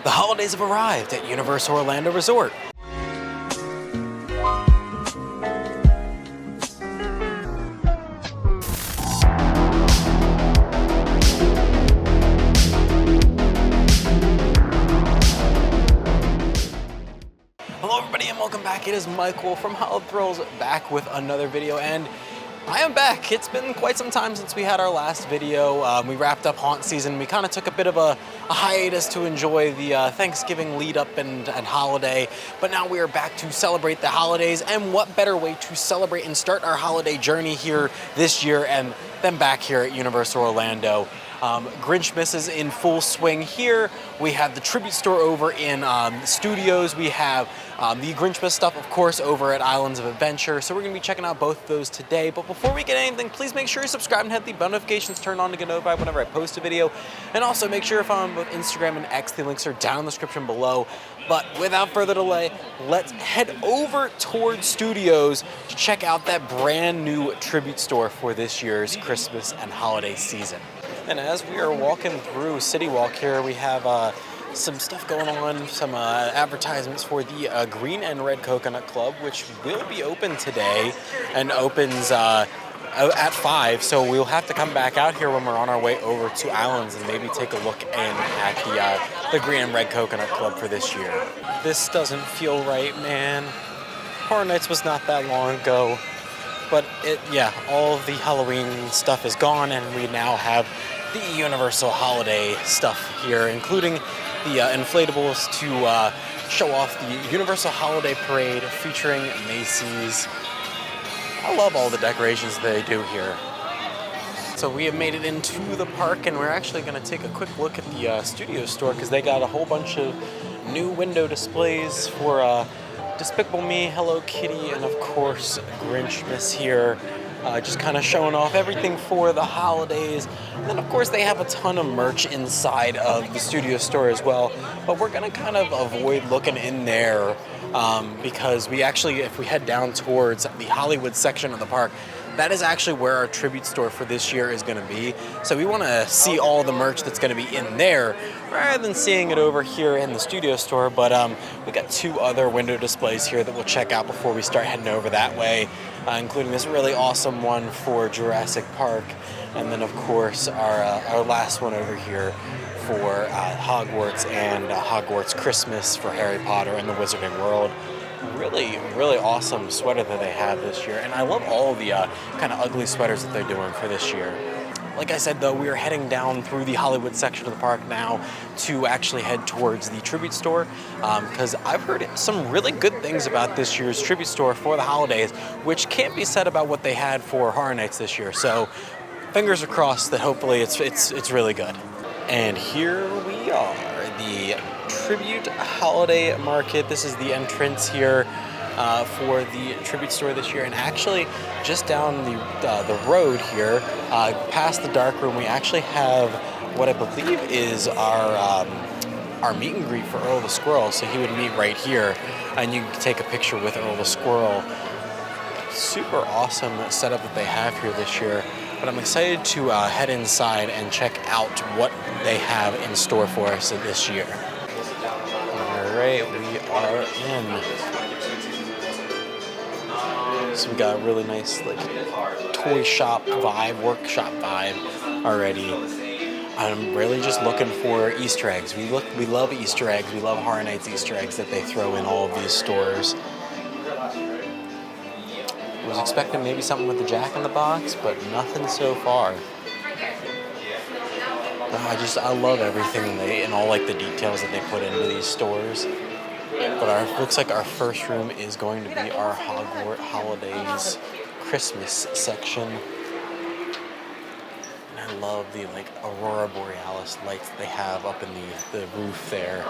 The holidays have arrived at Universal Orlando Resort. Hello everybody and welcome back. It is Michael from Holiday Thrills back with another video, and I am back. It's been quite some time since we had our last video. We wrapped up haunt season. We kind of took a bit of a hiatus to enjoy the Thanksgiving lead up and holiday, but now we are back to celebrate the holidays, and what better way to celebrate and start our holiday journey here this year and then back here at Universal Orlando. Grinchmas is in full swing here. We have the tribute store over in studios. We have the Grinchmas stuff, of course, over at Islands of Adventure. So we're going to be checking out both of those today. But before we get anything, please make sure you subscribe and have the bell notifications turned on to get notified whenever I post a video. And also make sure you follow me on both Instagram and X. The links are down in the description below. But without further delay, let's head over towards studios to check out that brand new tribute store for this year's Christmas and holiday season. And as we are walking through City Walk here, we have some stuff going on, some advertisements for the Green and Red Coconut Club, which will be open today and opens at 5. So we'll have to come back out here when we're on our way over to Islands and maybe take a look in at the Green and Red Coconut Club for this year. This doesn't feel right, man. Horror Nights was not that long ago. But all of the Halloween stuff is gone, and we now have the Universal holiday stuff here, including the inflatables to show off the Universal Holiday Parade featuring Macy's. I love all the decorations they do here. So we have made it into the park, and we're actually going to take a quick look at the studio store because they got a whole bunch of new window displays for Despicable Me, Hello Kitty, and of course Grinchmas here, just kind of showing off everything for the holidays. And then of course they have a ton of merch inside of the studio store as well, but we're gonna kind of avoid looking in there because if we head down towards the Hollywood section of the park, that is actually where our tribute store for this year is going to be. So we want to see all the merch that's going to be in there rather than seeing it over here in the studio store. But we got 2 other window displays here that we'll check out before we start heading over that way, including this really awesome one for Jurassic Park. And then of course our last one over here for Hogwarts and Hogwarts Christmas for Harry Potter and the Wizarding World. Really awesome sweater that they have this year, and I love all the kind of ugly sweaters that they're doing for this year. Like I said though, we are heading down through the Hollywood section of the park now to actually head towards the tribute store because I've heard some really good things about this year's tribute store for the holidays, which can't be said about what they had for Horror Nights this year. So fingers are crossed that hopefully it's really good. And here we are, the Tribute Holiday Market. This is the entrance here for the tribute store this year, and actually just down the road here, past the dark room, we actually have what I believe is our meet and greet for Earl the Squirrel. So he would meet right here, and you can take a picture with Earl the Squirrel. Super awesome setup that they have here this year. But I'm excited to head inside and check out what they have in store for us this year. Alright, we are in. So we got a really nice toy shop vibe, workshop vibe already. I'm really just looking for Easter eggs. We love Easter eggs. We love Horror Nights Easter eggs that they throw in all of these stores. I was expecting maybe something with the Jack in the Box, but nothing so far. I love everything and all the details that they put into these stores. But looks like our first room is going to be our Hogwarts Holidays Christmas section. And I love the Aurora Borealis lights that they have up in the roof there.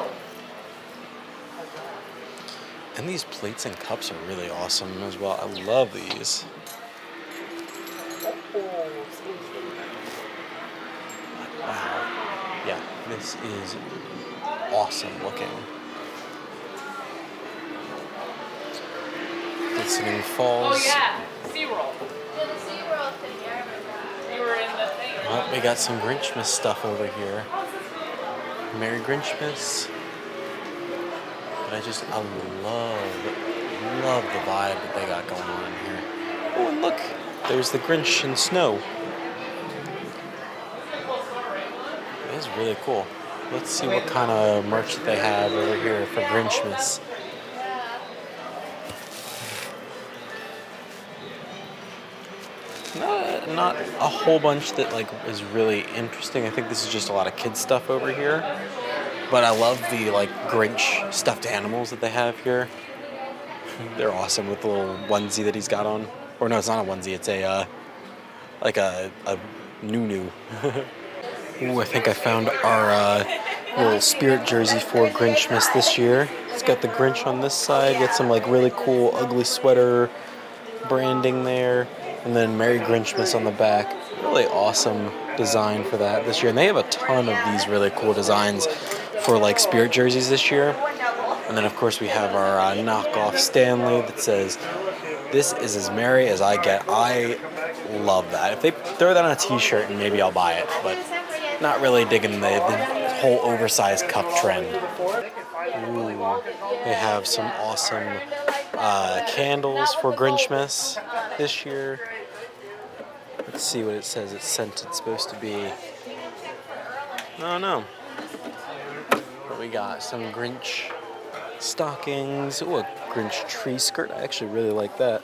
And these plates and cups are really awesome as well. I love these. Wow. Yeah, this is awesome looking. Glistening Falls. Oh yeah, SeaWorld. Yeah, the SeaWorld thing, I remember that. We were in the thing. Oh, we got some Grinchmas stuff over here. Merry Grinchmas. I love the vibe that they got going on in here. Oh, and look, there's the Grinch in snow. It is really cool. Let's see what kind of merch that they have over here for Grinchmas. Not a whole bunch that like is really interesting. I think this is just a lot of kids stuff over here. But I love the like Grinch stuffed animals that they have here. They're awesome with the little onesie that he's got on. Or no, it's not a onesie. It's a like a nunu. Ooh, I think I found our little spirit jersey for Grinchmas this year. It's got the Grinch on this side. Got some like really cool ugly sweater branding there, and then Merry Grinchmas on the back. Really awesome design for that this year, and they have a ton of these really cool designs for like spirit jerseys this year. And then of course we have our knockoff Stanley that says, "This is as merry as I get." I love that. If they throw that on a t-shirt, and maybe I'll buy it, but not really digging the whole oversized cup trend. Ooh, they have some awesome candles for Grinchmas this year. Let's see what it says it's scented supposed to be. Oh no. But we got some Grinch stockings. Ooh, a Grinch tree skirt. I actually really like that.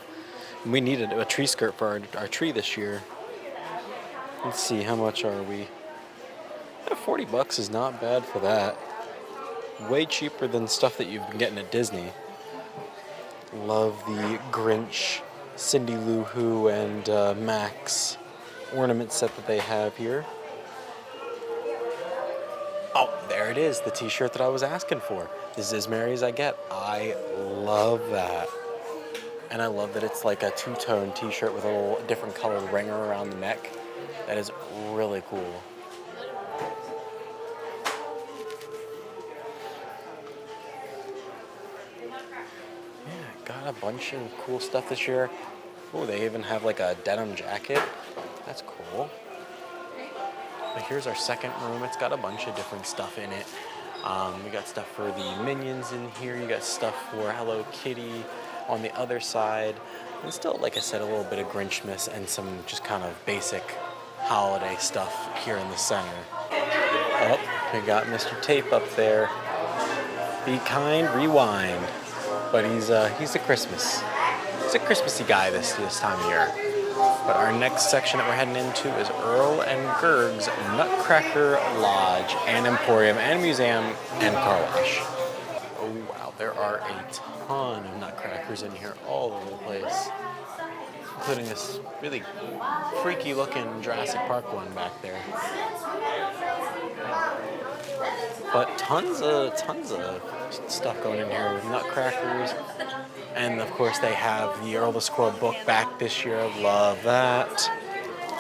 We needed a tree skirt for our tree this year. Let's see, how much are we? $40 is not bad for that. Way cheaper than stuff that you've been getting at Disney. Love the Grinch, Cindy Lou Who, and Max ornament set that they have here. Oh, there it is, the t-shirt that I was asking for. This is as merry as I get. I love that. And I love that it's like a two-tone t-shirt with a little different colored ringer around the neck. That is really cool. Got a bunch of cool stuff this year. Oh, they even have like a denim jacket. That's cool. But here's our second room. It's got a bunch of different stuff in it. We got stuff for the Minions in here. You got stuff for Hello Kitty on the other side. And still, like I said, a little bit of Grinchmas and some just kind of basic holiday stuff here in the center. Oh, we got Mr. Tape up there. Be kind, rewind. But he's a Christmas. He's a Christmassy guy this time of year. But our next section that we're heading into is Earl and Gerg's Nutcracker Lodge and Emporium and Museum and Car Wash. Oh wow, there are a ton of nutcrackers in here all over the place, including this really freaky looking Jurassic Park one back there. But tons of stuff going in here with nutcrackers. And of course they have the Earl the Squirrel book back this year. Love that.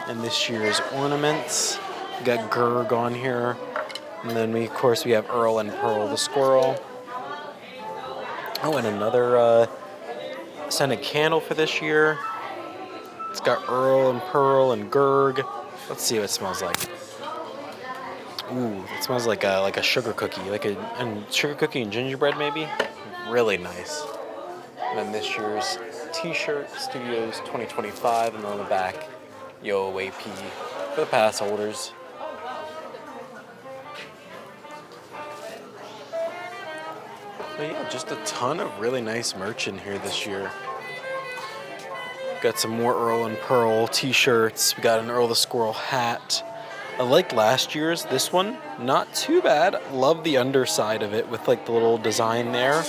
And this year's ornaments. We got Gerg on here. And then of course we have Earl and Pearl the Squirrel. Oh, and another scented candle for this year. It's got Earl and Pearl and Gerg. Let's see what it smells like. Ooh, it smells like a sugar cookie, and sugar cookie and gingerbread maybe. Really nice. And then this year's T-shirt, Studios 2025, and on the back, Yo AP for the pass holders. But yeah, just a ton of really nice merch in here this year. Got some more Earl and Pearl T-shirts. We got an Earl the Squirrel hat. I liked last year's. This one, not too bad. Love the underside of it with like the little design there.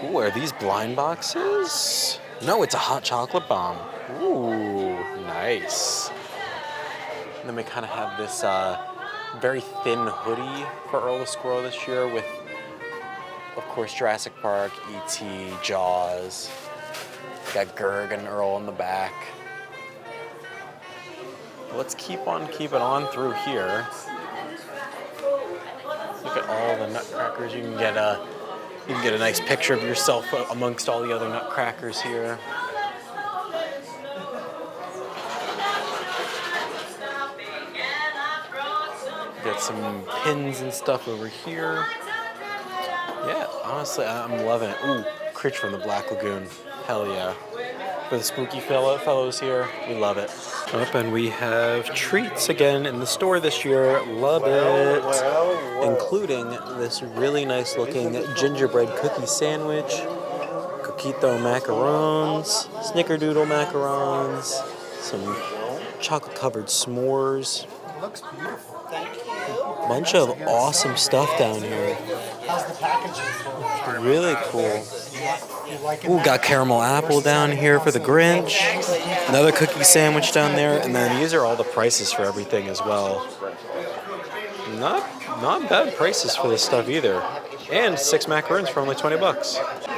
Ooh, are these blind boxes? No, it's a hot chocolate bomb. Ooh, nice. And then we kind of have this very thin hoodie for Earl the Squirrel this year with, of course, Jurassic Park, E.T., Jaws. Got Gerg and Earl on the back. Let's keep on keeping on through here. Look at all the nutcrackers. You can get a nice picture of yourself amongst all the other nutcrackers here. Got some pins and stuff over here. Yeah, Honestly, I'm loving it. Ooh, Critch from the Black Lagoon. Hell yeah. For the spooky fellows here, we love it. Up, and we have treats again in the store this year. Love it. Including this really nice looking gingerbread cookie sandwich, coquito macarons, snickerdoodle macarons, some chocolate covered s'mores. Looks beautiful. Thank you. Bunch of awesome stuff down here. How's the packaging? Really cool. You like it? Ooh, got caramel apple down here for the Grinch. Another cookie sandwich down there, and then these are all the prices for everything as well. Not bad prices for this stuff either. And 6 macarons for only 20 bucks.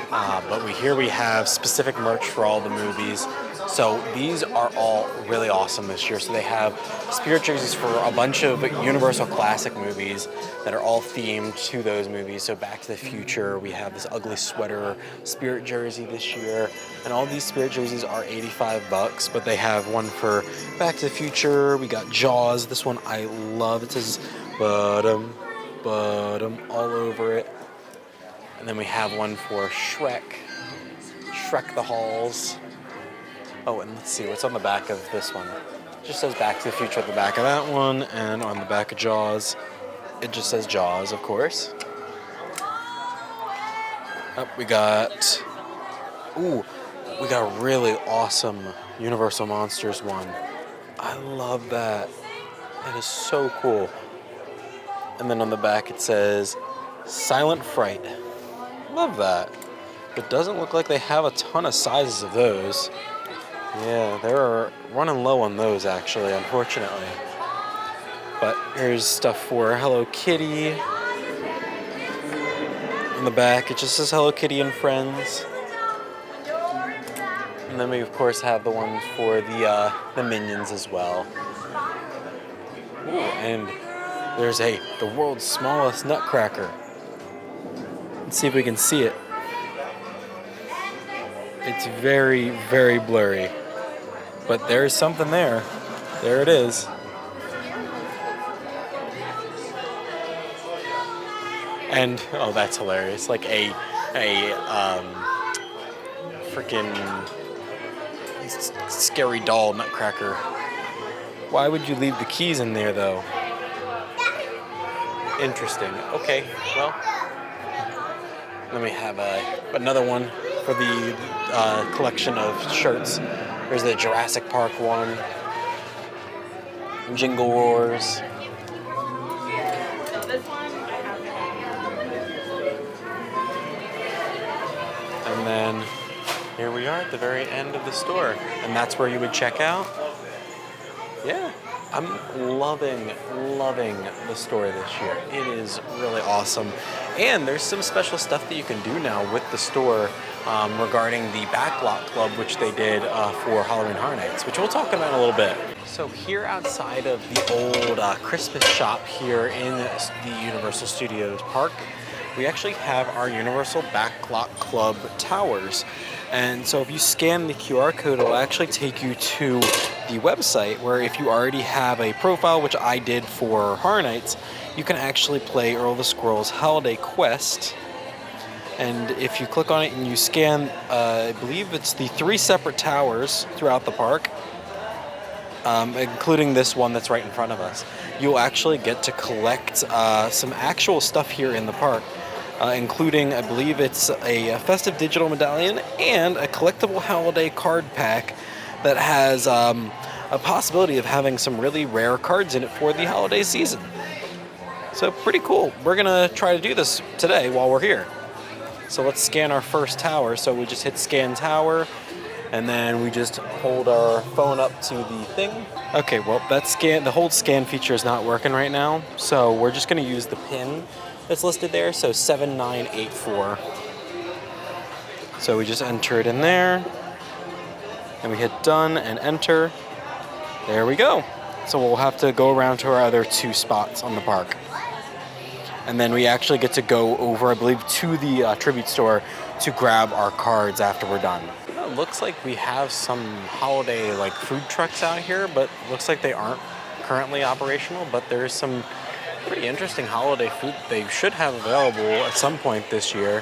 But here we have specific merch for all the movies. So these are all really awesome this year. So they have spirit jerseys for a bunch of Universal classic movies that are all themed to those movies. So Back to the Future, we have this ugly sweater spirit jersey this year. And all these spirit jerseys are 85 bucks, but they have one for Back to the Future. We got Jaws. This one I love. It says bottom all over it. And then we have one for Shrek the Halls. Oh, and let's see, what's on the back of this one? It just says Back to the Future at the back of that one, and on the back of Jaws, it just says Jaws, of course. We got a really awesome Universal Monsters one. I love that. That is so cool. And then on the back it says Silent Fright. Love that. It doesn't look like they have a ton of sizes of those. Yeah, they're running low on those actually, unfortunately. But here's stuff for Hello Kitty. On the back, it just says Hello Kitty and Friends. And then we of course have the one for the Minions as well. Ooh, and there's the world's smallest nutcracker. Let's see if we can see it. It's very, very blurry. But there's something there. There it is. And, oh, that's hilarious. Like a freaking scary doll nutcracker. Why would you leave the keys in there, though? Interesting. Okay, well, then we have another one for the collection of shirts. There's the Jurassic Park one, Jingle Roars. And then here we are at the very end of the store. And that's where you would check out. Yeah, I'm loving the store this year. It is really awesome. And there's some special stuff that you can do now with the store regarding the Backlot Club, which they did for Halloween Horror Nights, which we'll talk about in a little bit. So here outside of the old Christmas shop here in the Universal Studios Park, we actually have our Universal Backlot Club towers. And so if you scan the QR code, it'll actually take you to the website where if you already have a profile, which I did for Horror Nights, you can actually play Earl the Squirrel's Holiday Quest. And if you click on it and you scan, I believe it's the 3 separate towers throughout the park, including this one that's right in front of us, you'll actually get to collect some actual stuff here in the park. Including, I believe it's a Festive digital medallion and a collectible holiday card pack that has a possibility of having some really rare cards in it for the holiday season. So pretty cool. We're gonna try to do this today while we're here. So let's scan our first tower. So we just hit scan tower and then we just hold our phone up to the thing. Okay, well the hold scan feature is not working right now. So we're just gonna use the pin that's listed there, so 7984. So we just enter it in there, and we hit done and enter. There we go. So we'll have to go around to our other 2 spots on the park. And then we actually get to go over, I believe, to the tribute store to grab our cards after we're done. It looks like we have some holiday food trucks out here, but looks like they aren't currently operational, but there's some pretty interesting holiday food they should have available at some point this year.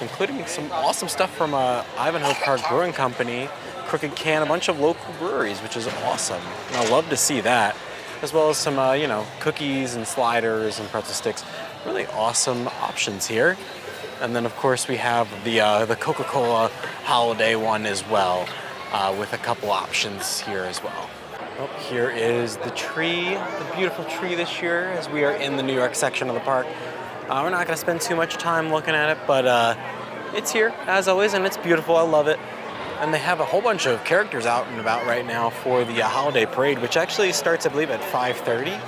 including some awesome stuff from Ivanhoe Park Brewing Company, Crooked Can, a bunch of local breweries, which is awesome. And I love to see that, as well as some, cookies and sliders and pretzel sticks. Really awesome options here. And then, of course, we have the Coca-Cola holiday one as well, with a couple options here as well. Oh, here is the tree, the beautiful tree this year, as we are in the New York section of the park. We're not going to spend too much time looking at it, but it's here, as always, and it's beautiful. I love it. And they have a whole bunch of characters out and about right now for the holiday parade, which actually starts, I believe, at 5:30.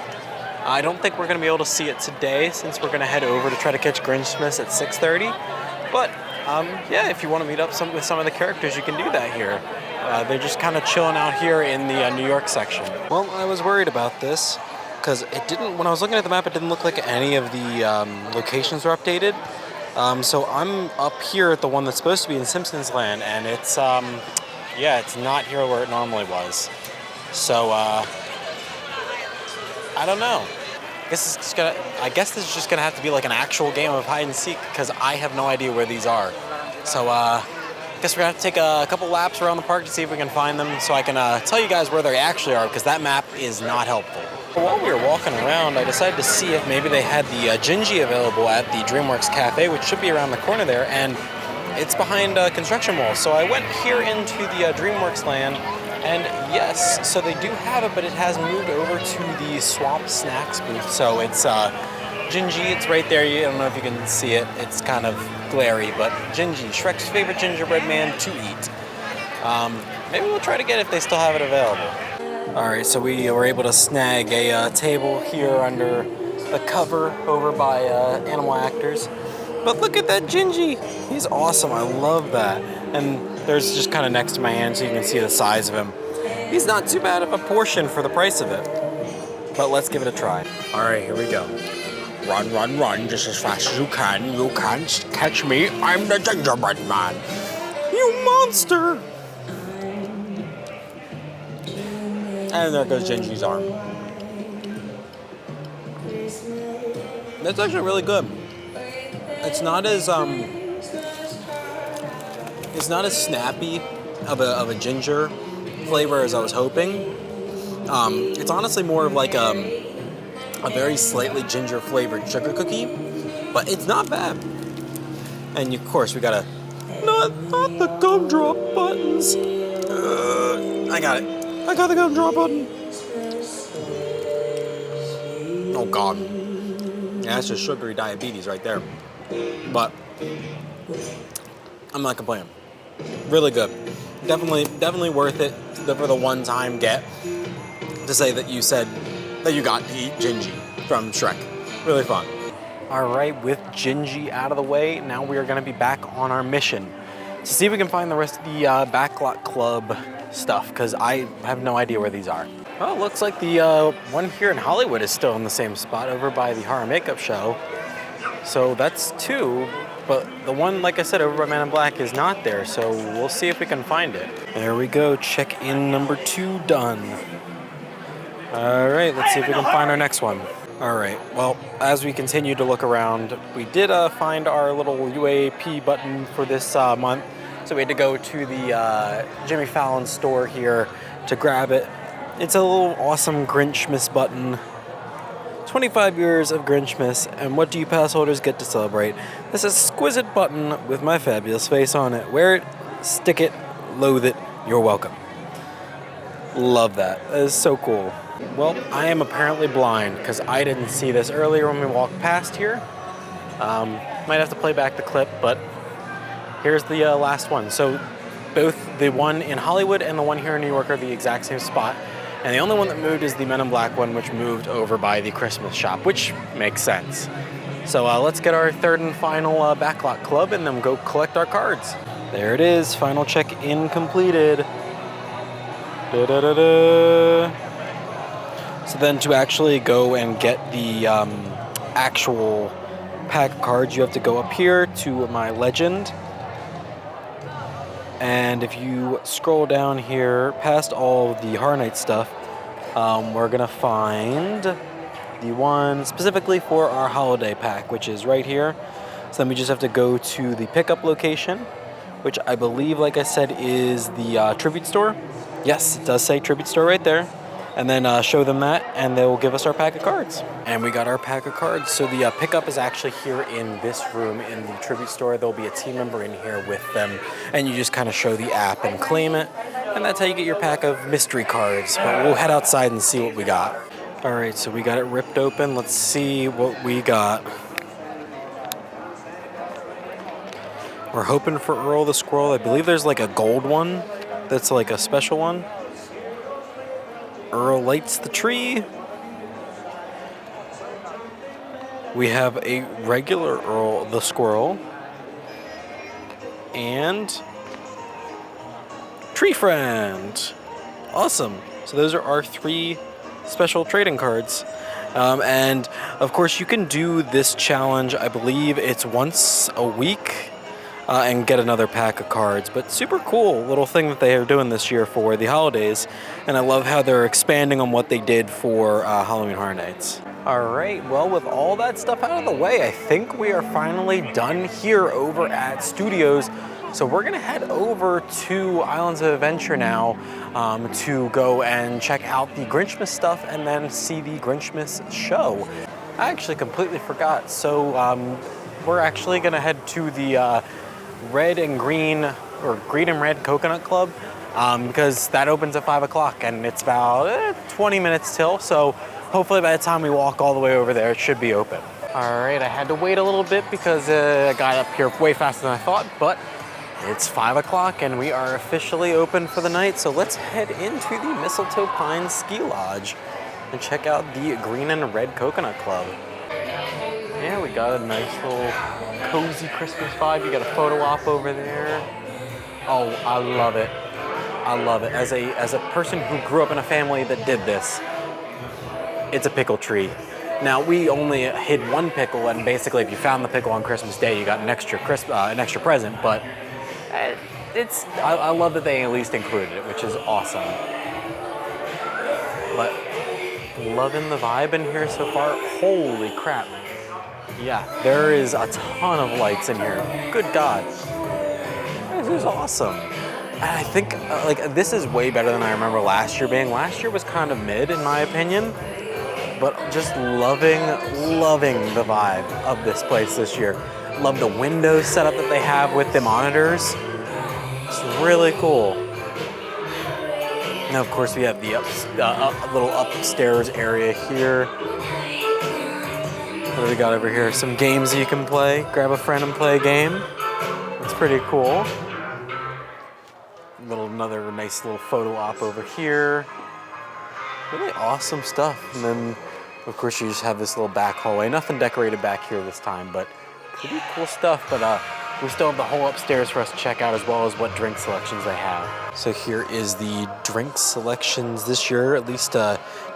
I don't think we're going to be able to see it today, since we're going to head over to try to catch Grinchmas at 6:30. But yeah, if you want to meet up with some of the characters, you can do that here. They're just kind of chilling out here in the New York section. Well, I was worried about this because when I was looking at the map, it didn't look like any of the locations were updated. So I'm up here at the one that's supposed to be in Simpsons Land, and it's it's not here where it normally was. So I don't know. I guess this is just gonna have to be like an actual game of hide and seek, because I have no idea where these are. So I guess we're gonna have to take a couple laps around the park to see if we can find them, so I can tell you guys where they actually are, because that map is not helpful. While we were walking around, I decided to see if maybe they had the Gingy available at the DreamWorks Cafe, which should be around the corner there, and it's behind construction walls. So I went here into the DreamWorks land, and yes, so they do have it, but it has moved over to the Swamp Snacks booth. So it's Gingy, it's right there. I don't know if you can see it. It's kind of glary, but Gingy, Shrek's favorite gingerbread man to eat. Maybe we'll try to get it if they still have it available. All right, so we were able to snag a table here under the cover over by Animal Actors. But look at that Gingy. He's awesome. I love that. And there's just kind of next to my hand so you can see the size of him. He's not too bad of a portion for the price of it. But let's give it a try. All right, here we go. Run, run, run, just as fast as you can. You can't catch me. I'm the gingerbread man. You monster! And there goes Gingy's arm. That's actually really good. It's not as snappy of a ginger flavor as I was hoping. It's honestly more of like a very slightly ginger flavored sugar cookie, but it's not bad. And of course we gotta not the gumdrop buttons. I got it. I got the gumdrop button. Oh God. Yeah, that's just sugary diabetes right there. But I'm not complaining. Really good. Definitely worth it for the one-time get to say that you said that you got to eat Gingy from Shrek. Really fun. All right, with Gingy out of the way, now we are going to be back on our mission to see if we can find the rest of the Backlot Club stuff, because I have no idea where these are. Well, it looks like the one here in Hollywood is still in the same spot over by the Horror Makeup Show. So that's two, but the one, like I said, over by Man in Black is not there, so we'll see if we can find it. There we go, check-in number 2 done. All right, let's see if we can find our next one. All right, well, as we continue to look around, we did find our little UAP button for this month, so we had to go to the Jimmy Fallon store here to grab it. It's a little awesome Grinchmas button. 25 years of Grinchmas, and what do you pass holders get to celebrate? This exquisite button with my fabulous face on it. Wear it, stick it, loathe it, you're welcome. Love that. That is so cool. Well, I am apparently blind because I didn't see this earlier when we walked past here. Might have to play back the clip, but here's the last one. So both the one in Hollywood and the one here in New York are the exact same spot. And the only one that moved is the Men in Black one, which moved over by the Christmas shop, which makes sense. So let's get our third and final Backlot Club and then go collect our cards. There it is, final check-in completed. Da-da-da-da. So then to actually go and get the actual pack of cards, you have to go up here to my legend. And if you scroll down here past all the Horror Night stuff, we're gonna find the one specifically for our holiday pack, which is right here. So then we just have to go to the pickup location, which I believe, like I said, is the tribute store. Yes, it does say tribute store right there. And then show them that, and they will give us our pack of cards. And we got our pack of cards. So the pickup is actually here in this room in the tribute store. There'll be a team member in here with them, and you just kind of show the app and claim it. And that's how you get your pack of mystery cards. But we'll head outside and see what we got. All right, so we got it ripped open. Let's see what we got. We're hoping for Earl the Squirrel. I believe there's like a gold one that's like a special one. Earl lights the tree. We have a regular Earl the Squirrel. And Tree Friend. Awesome. So those are our 3 special trading cards. And of course you can do this challenge, I believe it's once a week. And get another pack of cards. But super cool little thing that they are doing this year for the holidays. And I love how they're expanding on what they did for Halloween Horror Nights. All right, well, with all that stuff out of the way, I think we are finally done here over at Studios. So we're gonna head over to Islands of Adventure now to go and check out the Grinchmas stuff and then see the Grinchmas show. I actually completely forgot. So we're actually gonna head to the Red and Green, or Green and Red Coconut Club, because that opens at 5 o'clock and it's about 20 minutes till, so hopefully by the time we walk all the way over there, it should be open. All right, I had to wait a little bit because I got up here way faster than I thought, but it's 5 o'clock and we are officially open for the night, so let's head into the Mistletoe Pines Ski Lodge and check out the Green and Red Coconut Club. Yeah, we got a nice little cozy Christmas vibe. You got a photo op over there. Oh, I love it. I love it. As a person who grew up in a family that did this, it's a pickle tree. Now, we only hid one pickle, and basically if you found the pickle on Christmas Day, you got an extra present, but I love that they at least included it, which is awesome. But loving the vibe in here so far. Holy crap. Yeah, there is a ton of lights in here. Good God. This is awesome. And I think like this is way better than I remember last year being. Last year was kind of mid in my opinion, but just loving the vibe of this place this year. Love the window setup that they have with the monitors. It's really cool. Now, of course, we have the little upstairs area here. What do we got over here? Some games you can play. Grab a friend and play a game. It's pretty cool. Another nice little photo op over here. Really awesome stuff. And then, of course, you just have this little back hallway. Nothing decorated back here this time, but pretty cool stuff. But we still have the whole upstairs for us to check out, as well as what drink selections they have. So here is the drink selections this year, at least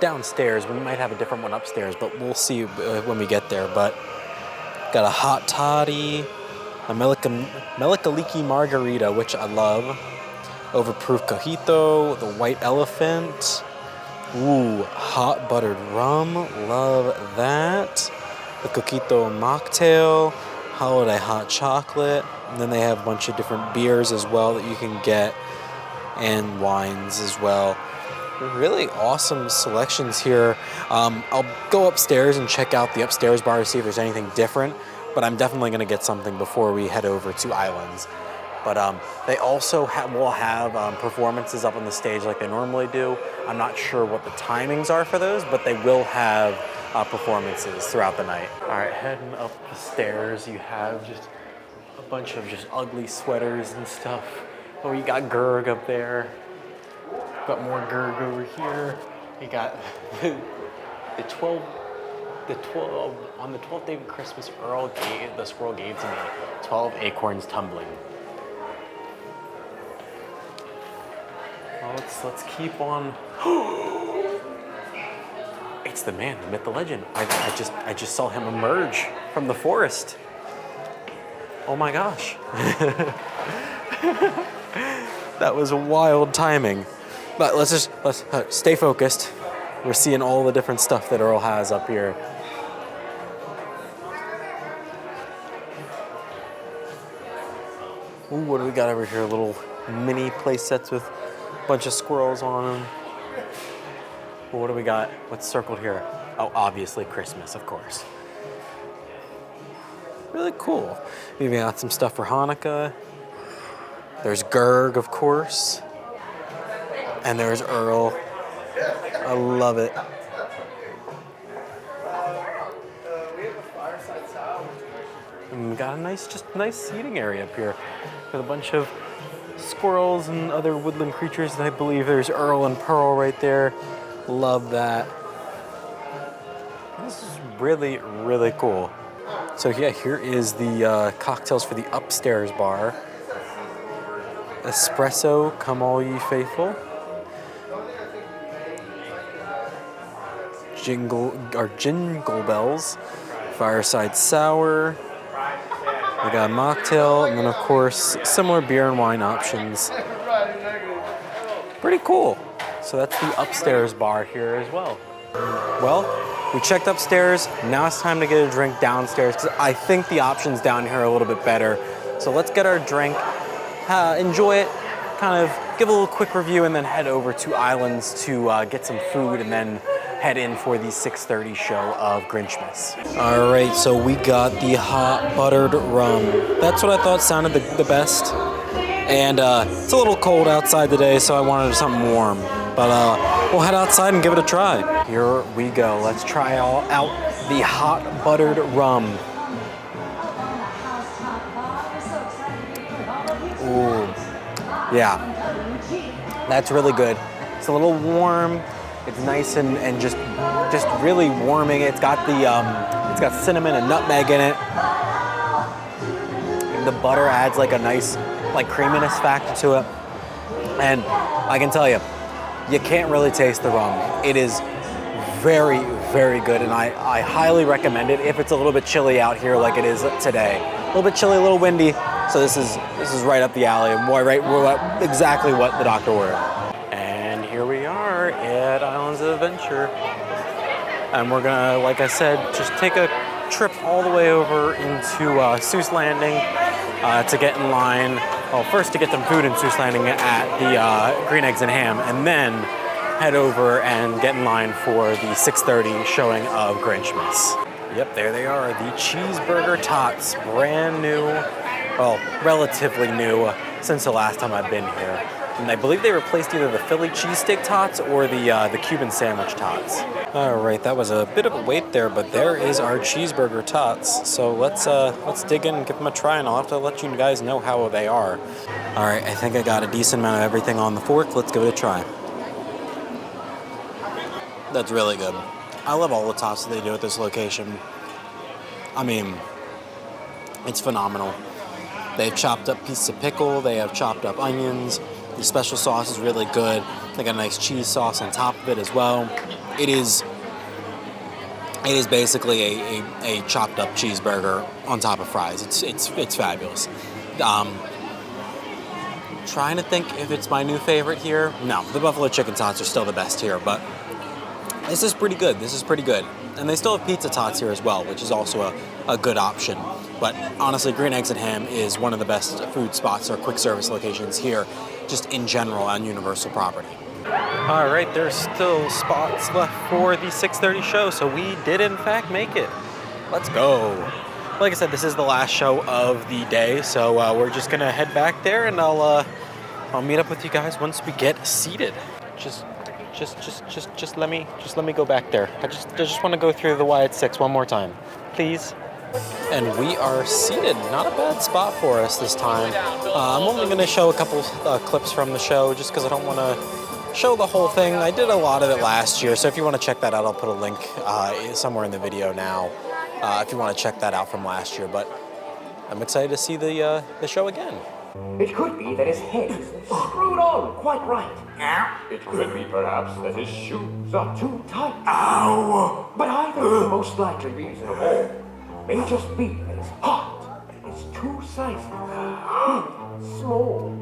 downstairs. We might have a different one upstairs, but we'll see when we get there. But got a hot toddy, a Melikaliki margarita, which I love, overproof cojito, the white elephant, ooh, hot buttered rum, love that, the coquito mocktail, holiday hot chocolate, and then they have a bunch of different beers as well that you can get, and wines as well. Really awesome selections here. I'll go upstairs and check out the upstairs bar to see if there's anything different, but I'm definitely gonna get something before we head over to Islands. But they also will have performances up on the stage like they normally do. I'm not sure what the timings are for those, but they will have performances throughout the night. All right, heading up the stairs, you have just a bunch of just ugly sweaters and stuff. Oh, you got Gerg up there. Got more Gerg over here. You got the 12 on the 12th day of Christmas, the squirrel gave to me 12 acorns tumbling. Well, let's keep on. It's the man, the myth, the legend. I just saw him emerge from the forest. Oh my gosh. That was wild timing. But let's stay focused. We're seeing all the different stuff that Earl has up here. Ooh, what do we got over here? Little mini play sets with a bunch of squirrels on them. What do we got? What's circled here? Oh, obviously Christmas, of course. Really cool. We even got some stuff for Hanukkah. There's Gerg, of course. And there's Earl. I love it. And we got a nice seating area up here with a bunch of squirrels and other woodland creatures. And I believe there's Earl and Pearl right there. Love that. This is really, really cool. So yeah, here is the cocktails for the upstairs bar. Espresso, come all ye faithful. Jingle bells. Fireside sour. We got a mocktail, and then of course, similar beer and wine options. Pretty cool. So that's the upstairs bar here as well. Well, we checked upstairs. Now it's time to get a drink downstairs because I think the options down here are a little bit better. So let's get our drink, enjoy it, kind of give a little quick review, and then head over to Islands to get some food and then head in for the 6:30 show of Grinchmas. All right, so we got the hot buttered rum. That's what I thought sounded the best. And it's a little cold outside today, so I wanted something warm. But we'll head outside and give it a try. Here we go. Let's try out the hot buttered rum. Ooh, yeah, that's really good. It's a little warm. It's nice and just really warming. It's got it's got cinnamon and nutmeg in it. And the butter adds like a nice creaminess factor to it. And I can tell you, you can't really taste the rum. It is very, very good, and I highly recommend it if it's a little bit chilly out here like it is today. A little bit chilly, a little windy, so this is right up the alley, right exactly what the doctor ordered. And here we are at Islands of Adventure. And we're gonna, like I said, just take a trip all the way over into Seuss Landing to get in line. Well, first to get some food in Seuss Landing at the Green Eggs and Ham, and then head over and get in line for the 6:30 showing of Grinchmas. Yep, there they are, the cheeseburger tots, brand new, well, relatively new since the last time I've been here. And I believe they replaced either the Philly cheesesteak tots or the Cuban sandwich tots. All right, that was a bit of a wait there, but there is our cheeseburger tots. So let's dig in and give them a try, and I'll have to let you guys know how they are. All right, I think I got a decent amount of everything on the fork. Let's give it a try. That's really good. I love all the tots that they do at this location. I mean, it's phenomenal. They have chopped up pieces of pickle. They have chopped up onions. The special sauce is really good. They got a nice cheese sauce on top of it as well. It is basically a chopped up cheeseburger on top of fries. It's fabulous. Trying to think if it's my new favorite here. No, the buffalo chicken tots are still the best here, but this is pretty good. This is pretty good. And they still have pizza tots here as well, which is also a good option. But honestly, Green Eggs and Ham is one of the best food spots or quick service locations here, just in general on Universal property. All right, there's still spots left for the 6:30 show, so we did in fact make it. Let's go. Like I said, this is the last show of the day, so we're just gonna head back there, and I'll meet up with you guys once we get seated. Just let me go back there. I just want to go through the Wyatt 6 one more time, please. And we are seated. Not a bad spot for us this time. I'm only going to show a couple clips from the show just because I don't want to show the whole thing. I did a lot of it last year, so if you want to check that out, I'll put a link somewhere in the video now if you want to check that out from last year. But I'm excited to see the show again. It could be that his head is screwed on quite right. It could be perhaps that his shoes are Too tight. Ow! But I think the most likely reason of all may just be that his heart is too sizes small.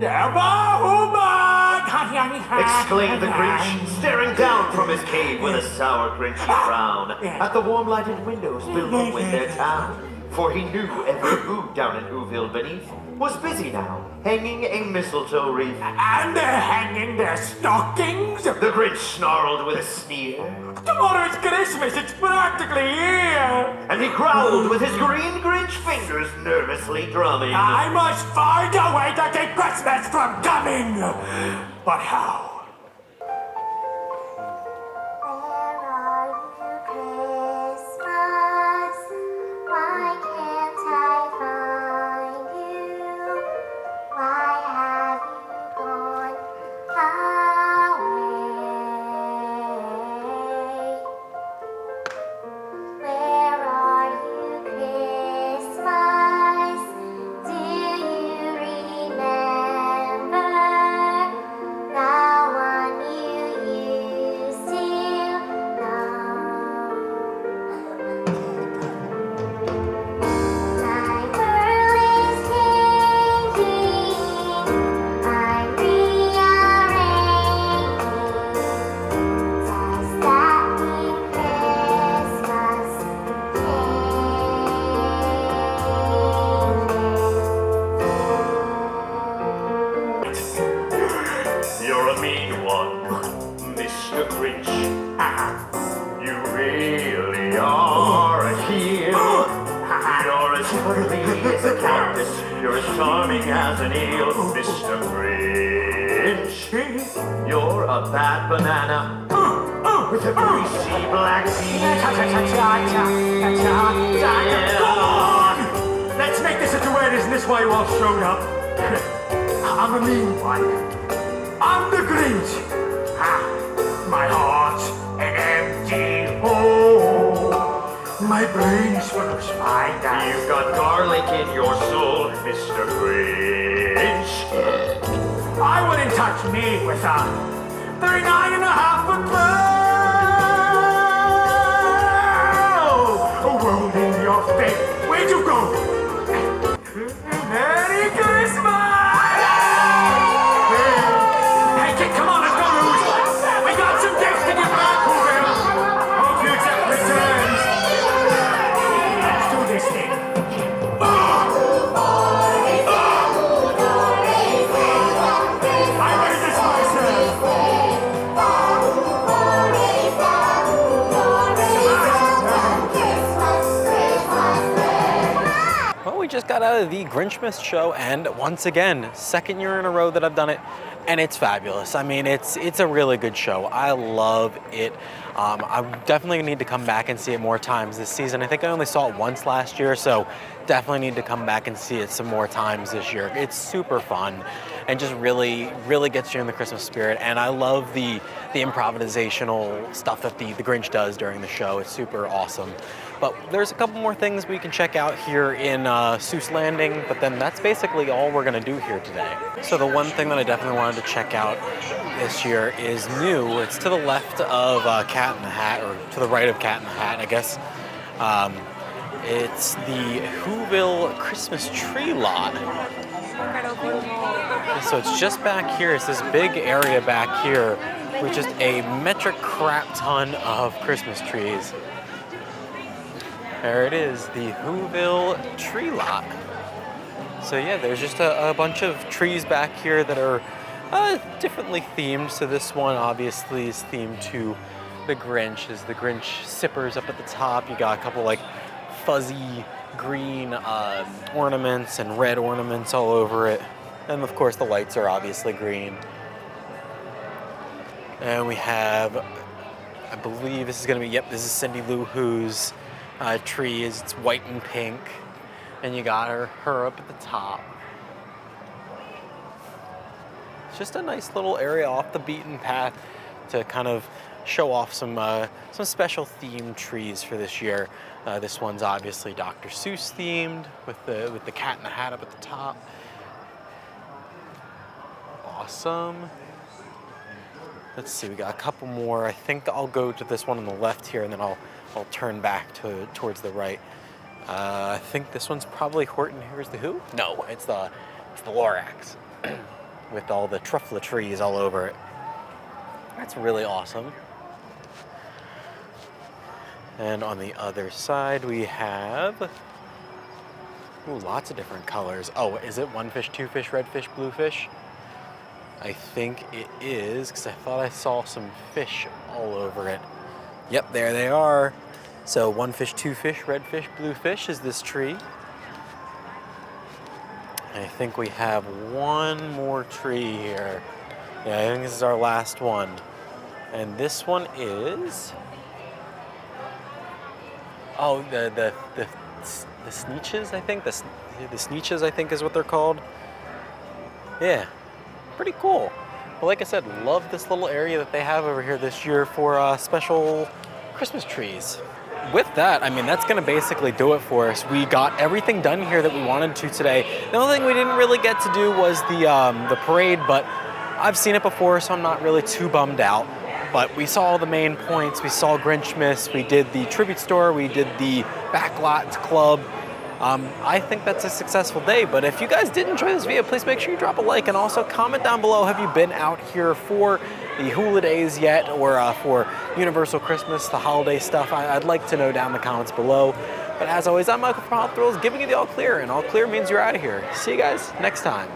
Exclaimed the Grinch, staring down from his cave with a sour, grinchy frown at the warm lighted windows filled with their town. for he knew every who down in Whoville beneath was busy now, hanging a mistletoe wreath. And they're hanging their stockings? The Grinch snarled with a sneer, Tomorrow is Christmas, it's practically here! and he growled with his green Grinch fingers nervously drumming. I must find a way to keep Christmas from coming! But how? Where are you, Christmas? Why can't I find you? Why have you gone away? Where are you, Christmas? Do you remember the one you used to know? My world is changing. I'm rearranging. Does that mean Christmas You're a mean one, Mr. Grinch. You really are a heel. You're as friendly as a cactus. You're as charming as an eel, Mr. Grinch. You're a bad banana with a greasy black pea. Go on! Let's make this a duet, isn't this why you all showed up? I'm a mean one. I'm the Grinch. My heart's an empty hole. My brain's full of spiders. You've got garlic in your soul, Mr. Grinch. I wouldn't touch me with a 39.5-foot plow. A world in your face. Where'd you go? Merry Christmas! Hey, kid, come on, let's go, Rouge. We got some gifts to give back, Whoville. Hope you accept returns. Let's do this thing. I made this myself. Well, we just got out of the Grinchmas show, and once again, second year in a row that I've done it, and it's fabulous. I mean, it's a really good show. I love it. I definitely need to come back and see it more times this season. I think I only saw it once last year, so definitely need to come back and see it some more times this year. It's super fun and just really, really gets you in the Christmas spirit. And I love the improvisational stuff that the Grinch does during the show. It's super awesome. But there's a couple more things we can check out here in Seuss Landing, but then that's basically all we're gonna do here today. So the one thing that I definitely wanted to check out this year is new. It's to the left of Cat in the Hat, or to the right of Cat in the Hat, I guess. It's the Whoville Christmas tree lot. So it's just back here. It's this big area back here with just a metric crap ton of Christmas trees. There it is, the Whoville tree lot. So yeah, there's just a bunch of trees back here that are differently themed. So this one obviously is themed to the Grinch, as the Grinch sippers up at the top. You got a couple like fuzzy green ornaments and red ornaments all over it. And of course the lights are obviously green. And we have, I believe this is gonna be, yep, this is Cindy Lou Who's tree. It's white and pink. And you got her up at the top. It's just a nice little area off the beaten path to kind of show off some special themed trees for this year. This one's obviously Dr. Seuss themed with the Cat in the Hat up at the top. Awesome. Let's see, we got a couple more. I think I'll go to this one on the left here, and then I'll turn back towards the right. I think this one's probably Horton Hears the Who? No, it's the Lorax with all the truffle trees all over it. That's really awesome. And on the other side we have Ooh, lots of different colors. Oh, is it one fish, two fish, red fish, blue fish? I think it is, because I thought I saw some fish all over it. Yep, there they are. So one fish, two fish, red fish, blue fish is this tree. I think we have one more tree here. Yeah, I think this is our last one. And this one is, oh, the sneeches, I think. The sneeches, I think, is what they're called. Yeah, pretty cool. But like I said, love this little area that they have over here this year for special Christmas trees. With that, I mean, that's gonna basically do it for us. We got everything done here that we wanted to today. The only thing we didn't really get to do was the parade, but I've seen it before, so I'm not really too bummed out. But we saw all the main points. We saw Grinchmas, we did the tribute store, we did the Backlot Club. I think that's a successful day, but if you guys did enjoy this video, please make sure you drop a like and also comment down below, have you been out here for the Who-lidays yet, or for Universal Christmas, the holiday stuff? I'd like to know down in the comments below. But as always, I'm Michael from ArthurItis, giving you the all clear, and all clear means you're out of here. See you guys next time.